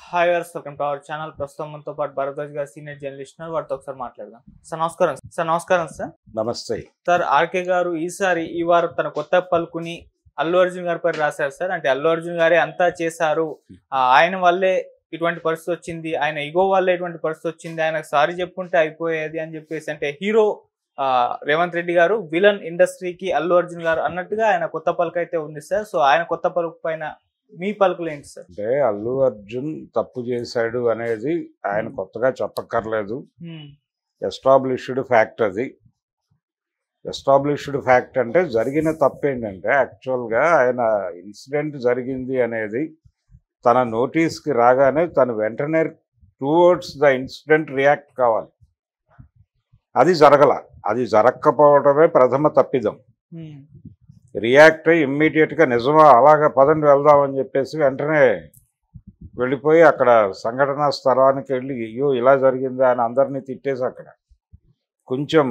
Hi గారు, welcome to our channel. ప్రస్తుతం మనతో పాటు భరద్వాజ్ గారు సీనియర్ జర్నలిస్ట్ ఉన్నారు. వారితో ఒకసారి మాట్లాడదాం. సార్ నమస్కారం. సార్ నమస్తే. సార్ ఆర్కే గారు ఈ వారం తన కొత్త పలుకుని అల్లు అర్జున్ గారి పై రాశారు సార్. అంటే అల్లు అర్జున్ గారే అంతా చేశారు, ఆయన వల్లే ఇటువంటి పరిస్థితి వచ్చింది, ఆయన ఇగో వల్లే ఇటువంటి పరిస్థితి వచ్చింది, ఆయనకు సారీ చెప్పుకుంటే అయిపోయేది అని చెప్పేసి, అంటే హీరో రేవంత్ రెడ్డి గారు విలన్ ఇండస్ట్రీకి అల్లు అర్జున్ గారు అన్నట్టుగా ఆయన కొత్త పలుకు అయితే ఉంది సార్. సో ఆయన కొత్త పలుకు పైన మీ పలుకులు ఏంటి సార్? అంటే అల్లు అర్జున్ తప్పు చేశాడు అనేది ఆయన కొత్తగా చెప్పక్కర్లేదు. Established fact. అది ఎస్టాబ్లిష్డ్ ఫ్యాక్ట్. అంటే జరిగిన తప్పు ఏంటంటే యాక్చువల్గా ఆయన ఇన్సిడెంట్ జరిగింది అనేది తన నోటీస్కి రాగానే తను వెంటనే టువర్డ్స్ ద ఇన్సిడెంట్ రియాక్ట్ కావాలి. అది అది జరగకపోవడమే ప్రథమ తప్పిదం. రియాక్ట్ అయ్యి ఇమ్మీడియట్గా నిజమా అలాగా పదండి వెళ్దామని చెప్పేసి వెంటనే వెళ్ళిపోయి అక్కడ సంఘటనా స్థలానికి వెళ్ళి అయ్యో ఇలా జరిగిందా అని అందరినీ తిట్టేసి అక్కడ కొంచెం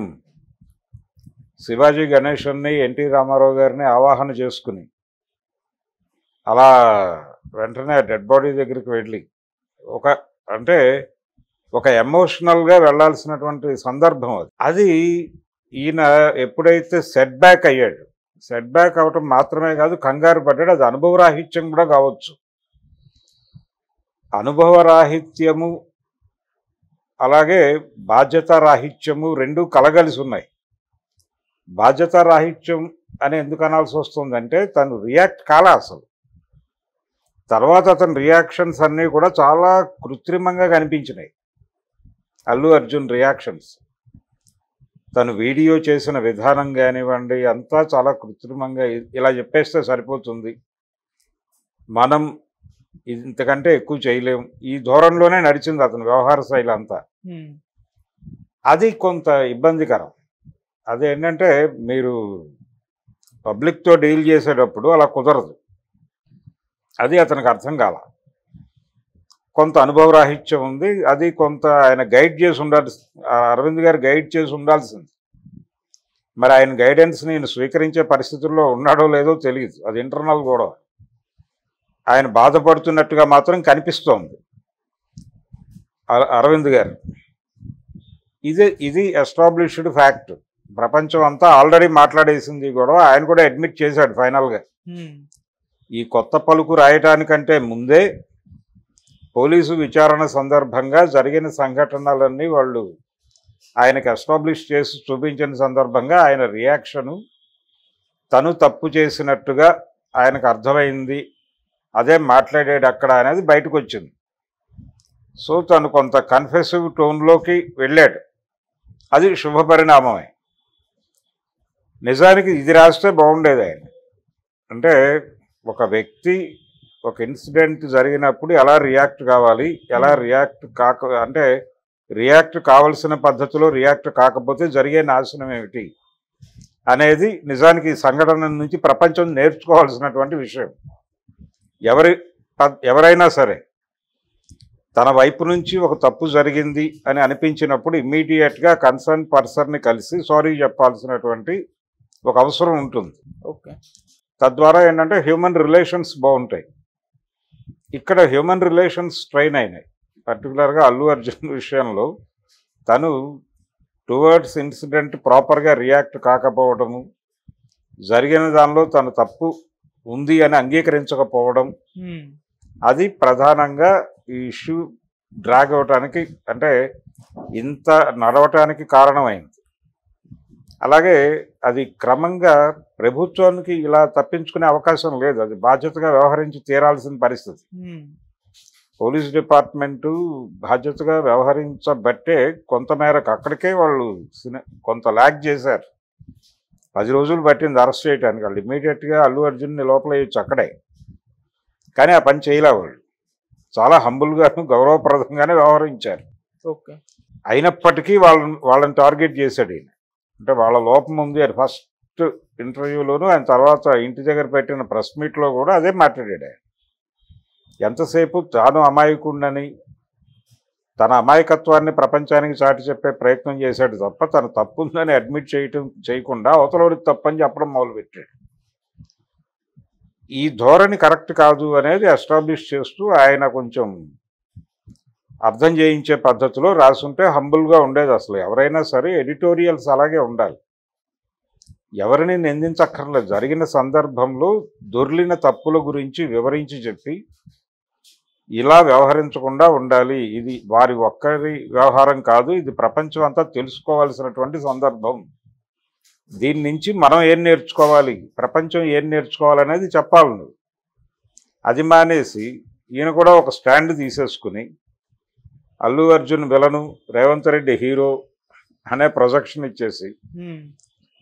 శివాజీ గణేశన్ని ఎన్టీ రామారావు గారిని ఆవాహన చేసుకుని అలా వెంటనే డెడ్ బాడీ దగ్గరికి వెళ్ళి ఒక ఎమోషనల్గా వెళ్ళాల్సినటువంటి సందర్భం అది. ఈయన ఎప్పుడైతే సెట్ బ్యాక్ అయ్యాడు, సెట్ బ్యాక్ అవటం మాత్రమే కాదు, కంగారు పడ్డాడు. అది అనుభవరాహిత్యం కూడా కావచ్చు. అనుభవరాహిత్యము అలాగే బాధ్యతారాహిత్యము రెండు కలగలిసి ఉన్నాయి. బాధ్యతారాహిత్యం అని ఎందుకు అనాల్సి వస్తుందంటే తను రియాక్ట్ కాలే అసలు. తర్వాత అతని రియాక్షన్స్ అన్నీ కూడా చాలా కృత్రిమంగా కనిపించినాయి. అల్లు అర్జున్ రియాక్షన్స్, తను వీడియో చేసిన విధానం కానివ్వండి, అంతా చాలా కృత్రిమంగా ఇలా చెప్పేస్తే సరిపోతుంది, మనం ఇంతకంటే ఎక్కువ చేయలేం, ఈ ధోరణిలోనే నడిచింది అతని వ్యవహార శైలి అంతా. అది కొంత ఇబ్బందికరం. అదేంటంటే మీరు పబ్లిక్తో డీల్ చేసేటప్పుడు అలా కుదరదు. అది అతనికి అర్థం కాల. కొంత అనుభవరాహిత్యం ఉంది. అది కొంత ఆయన గైడ్ చేసి అరవింద్ గారు గైడ్ చేసి ఉండాల్సింది. మరి ఆయన గైడెన్స్ నేను స్వీకరించే పరిస్థితుల్లో ఉన్నాడో లేదో తెలియదు. అది ఇంటర్నల్ కూడా. ఆయన బాధపడుతున్నట్టుగా మాత్రం కనిపిస్తోంది అరవింద్ గారు. ఇది ఎస్టాబ్లిష్డ్ ఫ్యాక్ట్. ప్రపంచం అంతా ఆల్రెడీ మాట్లాడేసింది కూడా. ఆయన కూడా అడ్మిట్ చేశాడు ఫైనల్గా. ఈ కొత్త పలుకు రాయటానికంటే ముందే పోలీసు విచారణ సందర్భంగా జరిగిన సంఘటనలన్నీ వాళ్ళు ఆయనకు ఎస్టాబ్లిష్ చేసి చూపించిన సందర్భంగా ఆయన రియాక్షను తను తప్పు చేసినట్టుగా ఆయనకు అర్థమైంది, అదే మాట్లాడాడు అక్కడ అనేది బయటకు వచ్చింది. సో తను కొంత కన్ఫెసివ్ టోన్లోకి వెళ్ళాడు. అది శుభపరిణామమే. నిజానికి ఇది రాస్తే బాగుండేది. ఆయన అంటే ఒక వ్యక్తి ఒక ఇన్సిడెంట్ జరిగినప్పుడు ఎలా రియాక్ట్ కావాలి, ఎలా రియాక్ట్ కావాల్సిన పద్ధతిలో రియాక్ట్ కాకపోతే జరిగే నాశనం ఏమిటి అనేది నిజానికి ఈ సంఘటన నుంచి ప్రపంచం నేర్చుకోవాల్సినటువంటి విషయం. ఎవరైనా సరే తన వైపు నుంచి ఒక తప్పు జరిగింది అని అనిపించినప్పుడు ఇమ్మీడియట్గా కన్సర్న్ పర్సన్ని కలిసి సారీ చెప్పాల్సినటువంటి ఒక అవసరం ఉంటుంది. తద్వారా ఏంటంటే హ్యూమన్ రిలేషన్స్ బాగుంటాయి. ఇక్కడ హ్యూమన్ రిలేషన్స్ స్ట్రెయిన్ అయినాయి. పర్టికులర్గా అల్లు అర్జున్ విషయంలో తను టువర్డ్స్ ఇన్సిడెంట్ ప్రాపర్గా రియాక్ట్ కాకపోవడము, జరిగిన దానిలో తను తప్పు ఉంది అని అంగీకరించకపోవడం, అది ప్రధానంగా ఈ ఇష్యూ డ్రాగ్ అవటానికి, అంటే ఇంత నడవటానికి కారణమైంది. అలాగే అది క్రమంగా ప్రభుత్వానికి ఇలా తప్పించుకునే అవకాశం లేదు. అది బాధ్యతగా వ్యవహరించి తీరాల్సిన పరిస్థితి. పోలీస్ డిపార్ట్మెంటు బాధ్యతగా వ్యవహరించబట్టే కొంతమేరకు అక్కడికే వాళ్ళు కొంత ల్యాగ్ చేశారు. 10 రోజులు పట్టింది అరెస్ట్ చేయడానికి. వాళ్ళు ఇమ్మీడియట్గా అల్లు అర్జున్ని లోపల వేయచ్చు అక్కడే. కానీ ఆ పని చేయలే. వాళ్ళు చాలా హంబుల్గాను గౌరవప్రదంగానే వ్యవహరించారు. అయినప్పటికీ వాళ్ళని టార్గెట్ చేశాడు ఈయన. అంటే వాళ్ళ లోపం ఉంది అని ఫస్ట్ ఇంటర్వ్యూలోనూ, ఆయన తర్వాత ఇంటి దగ్గర పెట్టిన ప్రెస్ మీట్లో కూడా అదే మాట్లాడాడు. ఆయన ఎంతసేపు తాను అమాయకుడినని, తన అమాయకత్వాన్ని ప్రపంచానికి చాటి చెప్పే ప్రయత్నం చేశాడు తప్ప తను తప్పుందని అడ్మిట్ చేయకుండా అవతలోడికి తప్పని చెప్పడం మొదలుపెట్టాడు. ఈ ధోరణి కరెక్ట్ కాదు అనేది ఎస్టాబ్లిష్ చేస్తూ ఆయన కొంచెం అర్థం చేయించే పద్ధతిలో రాసుంటే హంబుల్గా ఉండేది. అసలు ఎవరైనా సరే ఎడిటోరియల్స్ అలాగే ఉండాలి. ఎవరిని నిందించక్కర్లేదు. జరిగిన సందర్భంలో దొర్లిన తప్పుల గురించి వివరించి చెప్పి ఇలా వ్యవహరించకుండా ఉండాలి. ఇది వారి ఒక్కరి వ్యవహారం కాదు, ఇది ప్రపంచం అంతా తెలుసుకోవాల్సినటువంటి సందర్భం. దీని నుంచి మనం ఏం నేర్చుకోవాలి, ప్రపంచం ఏం నేర్చుకోవాలనేది చెప్పాలి నువ్వు. అది మానేసి ఈయన కూడా ఒక స్టాండ్ తీసేసుకుని అల్లు అర్జున్ విలను, రేవంత్ రెడ్డి హీరో అనే ప్రొజెక్షన్ ఇచ్చేసి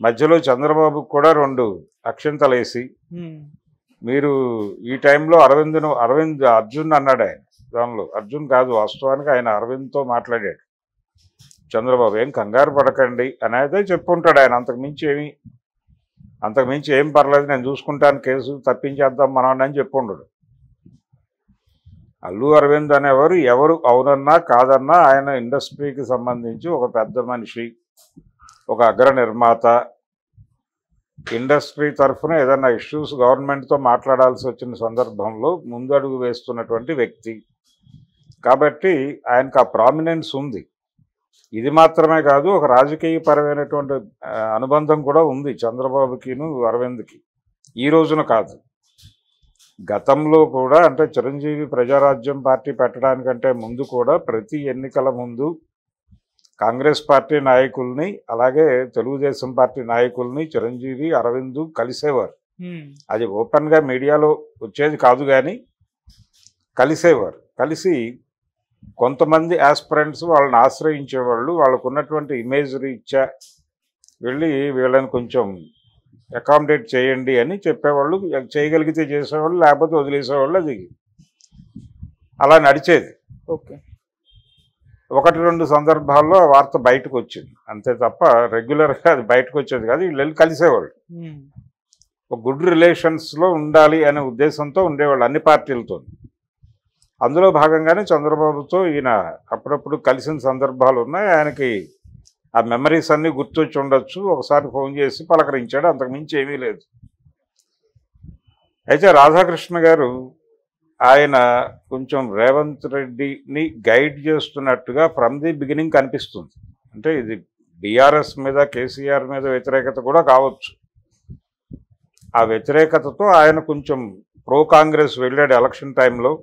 మధ్యలో చంద్రబాబుకు కూడా 2 అక్షింతలేసి మీరు ఈ టైంలో అరవింద్ అర్జున్ అన్నాడు. ఆయన దానిలో అర్జున్ కాదు, వాస్తవానికి ఆయన అరవింద్తో మాట్లాడాడు. చంద్రబాబు ఏం కంగారు పడకండి అనేదే చెప్పుంటాడు ఆయన. అంతకుమించి ఏం పర్లేదు, నేను చూసుకుంటాను, కేసు తప్పించేద్దాం మనం అని చెప్పుండడు. అల్లు అరవింద్ అనేవారు ఎవరు అవునన్నా కాదన్నా ఆయన ఇండస్ట్రీకి సంబంధించి ఒక పెద్ద మనిషి, ఒక అగ్ర నిర్మాత. ఇండస్ట్రీ తరఫున ఏదైనా ఇష్యూస్ గవర్నమెంట్తో మాట్లాడాల్సి వచ్చిన సందర్భంలో ముందడుగు వేస్తున్నటువంటి వ్యక్తి కాబట్టి ఆయనకు ఆ ప్రామినెన్స్ ఉంది. ఇది మాత్రమే కాదు, ఒక రాజకీయపరమైనటువంటి అనుబంధం కూడా ఉంది చంద్రబాబుకిను అరవింద్కి. ఈ రోజున కాదు, గతంలో కూడా, అంటే చిరంజీవి ప్రజారాజ్యం పార్టీ పెట్టడానికంటే ముందు కూడా ప్రతి ఎన్నికల ముందు కాంగ్రెస్ పార్టీ నాయకుల్ని అలాగే తెలుగుదేశం పార్టీ నాయకుల్ని చిరంజీవి అరవింద్ కలిసేవారు. అది ఓపెన్గా మీడియాలో వచ్చేది కాదు, కానీ కలిసేవారు. కలిసి కొంతమంది ఆస్పిరెంట్స్ వాళ్ళని ఆశ్రయించేవాళ్ళు. వాళ్ళకు ఉన్నటువంటి ఇమేజ్ రీత్యా వెళ్ళి వీళ్ళని కొంచెం అకామిడేట్ చేయండి అని చెప్పేవాళ్ళు. చేయగలిగితే చేసేవాళ్ళు, లేకపోతే వదిలేసేవాళ్ళు. అది అలా నడిచేది. ఓకే, 1-2 సందర్భాల్లో ఆ వార్త బయటకు వచ్చింది అంతే తప్ప రెగ్యులర్గా అది బయటకు వచ్చేది కాదు. వీళ్ళు వెళ్ళి కలిసేవాళ్ళు. ఒక గుడ్ రిలేషన్స్లో ఉండాలి అనే ఉద్దేశంతో ఉండేవాళ్ళు అన్ని పార్టీలతో. అందులో భాగంగానే చంద్రబాబుతో ఈయన అప్పుడప్పుడు కలిసిన సందర్భాలు ఉన్నాయి. ఆయనకి ఆ మెమరీస్ అన్నీ గుర్తొచ్చి ఉండొచ్చు. ఒకసారి ఫోన్ చేసి పలకరించాడు, అంతకుమించి ఏమీ లేదు. అయితే రాధాకృష్ణ గారు ఆయన కొంచెం రేవంత్ రెడ్డిని గైడ్ చేస్తున్నట్టుగా ఫ్రమ్ ది బిగినింగ్ కనిపిస్తుంది. అంటే ఇది బీఆర్ఎస్ మీద, కేసీఆర్ మీద వ్యతిరేకత కూడా కావచ్చు. ఆ వ్యతిరేకతతో ఆయన కొంచెం ప్రో కాంగ్రెస్ వెళ్ళాడు ఎలక్షన్ టైంలో.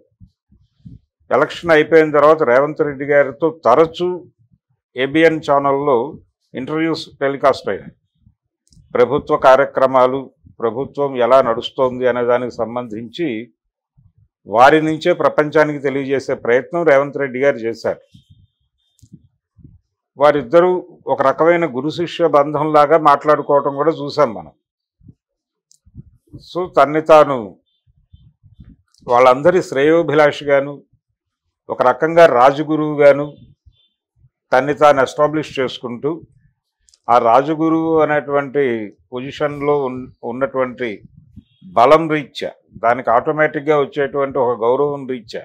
ఎలక్షన్ అయిపోయిన తర్వాత రేవంత్ రెడ్డి గారితో తరచూ ఏబిఎన్ ఛానల్లో ఇంటర్వ్యూస్ టెలికాస్ట్ అయ్యాయి. ప్రభుత్వ కార్యక్రమాలు, ప్రభుత్వం ఎలా నడుస్తోంది అనే దానికి సంబంధించి వారి నుంచే ప్రపంచానికి తెలియజేసే ప్రయత్నం రేవంత్ రెడ్డి గారు చేశారు. వారిద్దరూ ఒక రకమైన గురు శిష్య బంధంలాగా మాట్లాడుకోవటం కూడా చూసాం మనం. సో తన్ని తాను వాళ్ళందరి శ్రేయోభిలాషిగాను, ఒక రకంగా రాజగురువుగాను తన్ని తాను ఎస్టాబ్లిష్ చేసుకుంటూ, ఆ రాజగురువు అనేటువంటి పొజిషన్లో ఉన్నటువంటి బలం రీత్యా, దానికి ఆటోమేటిక్గా వచ్చేటువంటి ఒక గౌరవం రీత్యా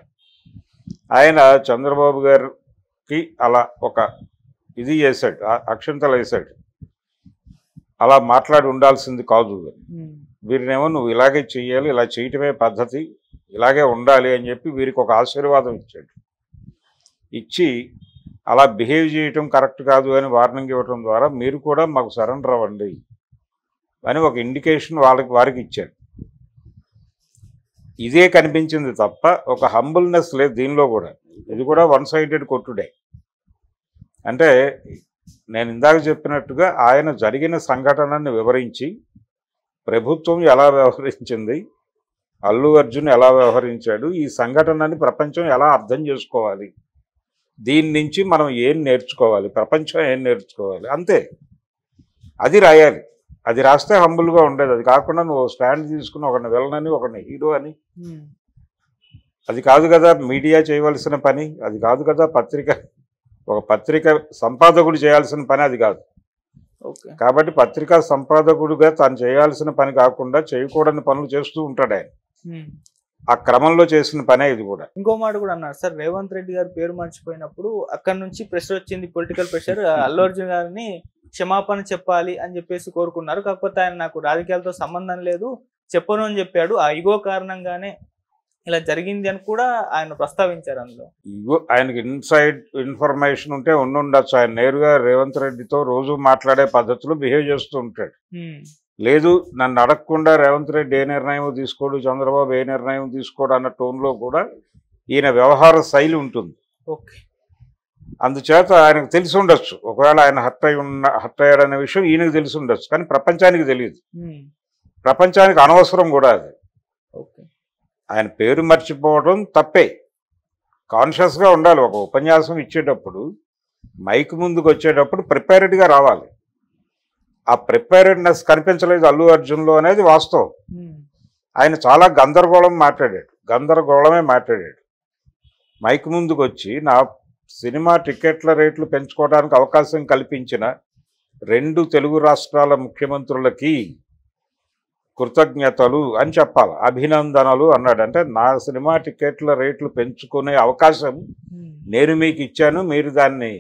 ఆయన చంద్రబాబు గారికి అలా ఒక ఇది చేశాడు, అక్షంతలు వేశాడు. అలా మాట్లాడి ఉండాల్సింది కాదు, వీరినేమో నువ్వు ఇలాగే చెయ్యాలి, ఇలా చేయటమే పద్ధతి, ఇలాగే ఉండాలి అని చెప్పి వీరికి ఒక ఆశీర్వాదం ఇచ్చాడు. ఇచ్చి అలా బిహేవ్ చేయటం కరెక్ట్ కాదు అని వార్నింగ్ ఇవ్వటం ద్వారా మీరు కూడా మాకు సరెండర్ అవ్వండి అని ఒక ఇండికేషన్ వారికి ఇచ్చాడు. ఇదే కనిపించింది తప్ప ఒక హంబుల్నెస్ లేదు దీనిలో కూడా. ఇది కూడా వన్ సైడెడ్ కొట్టుడే. అంటే నేను ఇందాక చెప్పినట్టుగా ఆయన జరిగిన సంఘటనని వివరించి, ప్రభుత్వం ఎలా వ్యవహరించింది, అల్లు అర్జున్ ఎలా వ్యవహరించాడు, ఈ సంఘటనని ప్రపంచం ఎలా అర్థం చేసుకోవాలి, దీని నుంచి మనం ఏం నేర్చుకోవాలి, ప్రపంచం ఏం నేర్చుకోవాలి, అంతే. అది రాయాలి. అది రాస్తే హంబుల్గా ఉండేది. అది కాకుండా నువ్వు స్టాండ్ తీసుకుని ఒకరిని విలనని, ఒకరిని హీరో అని, అది కాదు కదా మీడియా చేయవలసిన పని. అది కాదు కదా ఒక పత్రిక సంపాదకుడు చేయాల్సిన పని అది కాదు. కాబట్టి పత్రికా సంపాదకుడుగా తాను చేయాల్సిన పని కాకుండా చేయకూడని పనులు చేస్తూ ఉంటాడు ఆయన. ఆ క్రమంలో చేసిన పనే ఇది కూడా. ఇంకో మాట కూడా అన్నారు సార్, రేవంత్ రెడ్డి గారు పేరు మర్చిపోయినప్పుడు అక్కడ నుంచి ప్రెషర్ వచ్చింది, పొలిటికల్ ప్రెషర్. అల్లు అర్జున్ గారిని క్షమాపణ చెప్పాలి అని చెప్పేసి కోరుకున్నారు. కాకపోతే ఆయన నాకు రాజకీయాలతో సంబంధం లేదు చెప్పను అని చెప్పాడు. ఆ ఇగో కారణంగానే ఇలా జరిగింది అని కూడా ఆయన ప్రస్తావించారు అందులో. ఇగో ఆయనకి ఇన్సైడ్ ఇన్ఫర్మేషన్ ఉంటే ఉండుండొచ్చు. ఆయన నేరుగా రేవంత్ రెడ్డితో రోజు మాట్లాడే పద్ధతిలో బిహేవ్ చేస్తూ ఉంటాడు. లేదు నన్ను అడగకుండా రేవంత్ రెడ్డి ఏ నిర్ణయం తీసుకోడు, చంద్రబాబు ఏ నిర్ణయం తీసుకోడు అన్న టోన్లో కూడా ఈయన వ్యవహార శైలి ఉంటుంది. ఓకే. అందుచేత ఆయనకు తెలిసి ఉండొచ్చు. ఒకవేళ ఆయన హర్ట్ అయ్యాడనే విషయం ఈయనకు తెలిసి ఉండొచ్చు, కానీ ప్రపంచానికి తెలియదు. ప్రపంచానికి అనవసరం కూడా అది. ఓకే. ఆయన పేరు మర్చిపోవడం తప్పే. కాన్షియస్గా ఉండాలి. ఒక ఉపన్యాసం ఇచ్చేటప్పుడు మైక్ ముందుకు వచ్చేటప్పుడు ప్రిపేర్డ్గా రావాలి. ఆ ప్రిపేర్డ్నెస్ కనిపించలేదు అల్లు అర్జున్లో అనేది వాస్తవం. ఆయన చాలా గందరగోళమే మాట్లాడాడు. మైక్ ముందుకు వచ్చి నా సినిమా టికెట్ల రేట్లు పెంచుకోవడానికి అవకాశం కల్పించిన 2 తెలుగు రాష్ట్రాల ముఖ్యమంత్రులకి కృతజ్ఞతలు అని చెప్పాలి, అభినందనలు అన్నాడు. అంటే నా సినిమా టికెట్ల రేట్లు పెంచుకునే అవకాశం నేను మీకు ఇచ్చాను, మీరు దాన్ని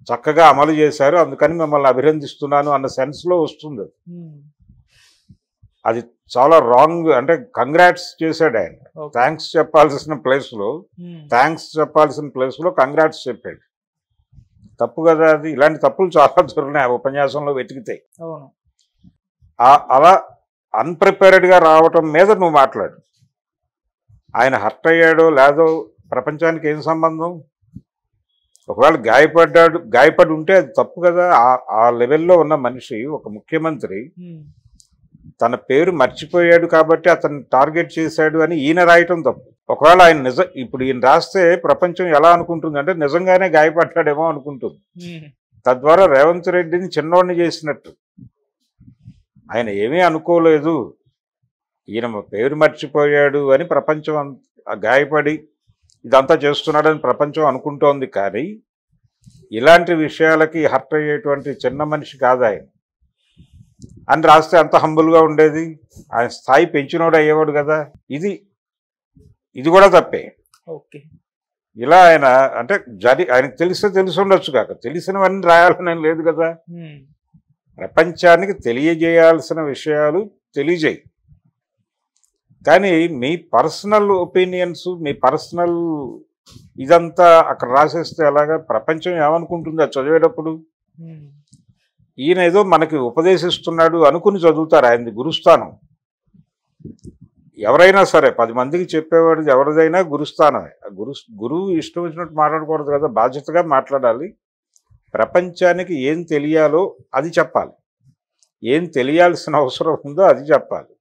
చక్కగా అమలు చేశారు, అందుకని మిమ్మల్ని అభినందిస్తున్నాను అన్న సెన్స్లో వస్తుంది. అది చాలా రాంగ్. అంటే కంగ్రాట్స్ చేశాడు ఆయన. థ్యాంక్స్ చెప్పాల్సిన ప్లేస్లో కంగ్రాట్స్ చెప్పాడు. తప్పు కదా అది. ఇలాంటి తప్పులు చాలా దొరికినాయి ఆ ఉపన్యాసంలో వెతికితే. అలా అన్ప్రిపేర్డ్గా రావటం మీద నువ్వు మాట్లాడు. ఆయన హర్ట్ అయ్యాడో లేదో ప్రపంచానికి ఏం సంబంధం? ఒకవేళ గాయపడి ఉంటే అది తప్పు కదా. ఆ లెవెల్లో ఉన్న మనిషి, ఒక ముఖ్యమంత్రి తన పేరు మర్చిపోయాడు కాబట్టి అతన్ని టార్గెట్ చేశాడు అని ఈయన రాయటం తప్పు. ఒకవేళ ఆయన ఇప్పుడు ఈయన రాస్తే ప్రపంచం ఎలా అనుకుంటుంది అంటే నిజంగానే గాయపడ్డాడేమో అనుకుంటుంది. తద్వారా రేవంత్ రెడ్డిని చిన్నోడిని చేసినట్టు. ఆయన ఏమీ అనుకోలేదు, ఈయన పేరు మర్చిపోయాడు అని ప్రపంచం గాయపడి ఇదంతా చేస్తున్నాడని ప్రపంచం అనుకుంటోంది. కానీ ఇలాంటి విషయాలకి హర్ట్ అయ్యేటువంటి చిన్న మనిషి కాదు ఆయన అని రాస్తే అంత హంబుల్గా ఉండేది. ఆయన స్థాయి పెంచినోడు అయ్యేవాడు కదా. ఇది కూడా తప్పే. ఓకే. ఇలా ఆయన అంటే ఆయనకు తెలిసి ఉండొచ్చు కాక తెలిసినవన్నీ రాయాలని లేదు కదా. ప్రపంచానికి తెలియజేయాల్సిన విషయాలు తెలియజేయి. కానీ మీ పర్సనల్ ఒపీనియన్స్, మీ పర్సనల్ ఇదంతా అక్కడ రాసేస్తే ఎలాగా? ప్రపంచం ఏమనుకుంటుంది అది చదివేటప్పుడు? ఈయన ఏదో మనకి ఉపదేశిస్తున్నాడు అనుకుని చదువుతారు. ఆయనది గురుస్థానం. ఎవరైనా సరే 10 మందికి చెప్పేవాడు ఎవరిదైనా గురుస్థానమే. గురువు ఇష్టం వచ్చినట్టు మాట్లాడకూడదు కదా, బాధ్యతగా మాట్లాడాలి. ప్రపంచానికి ఏం తెలియాలో అది చెప్పాలి, ఏం తెలియాల్సిన అవసరం ఉందో అది చెప్పాలి.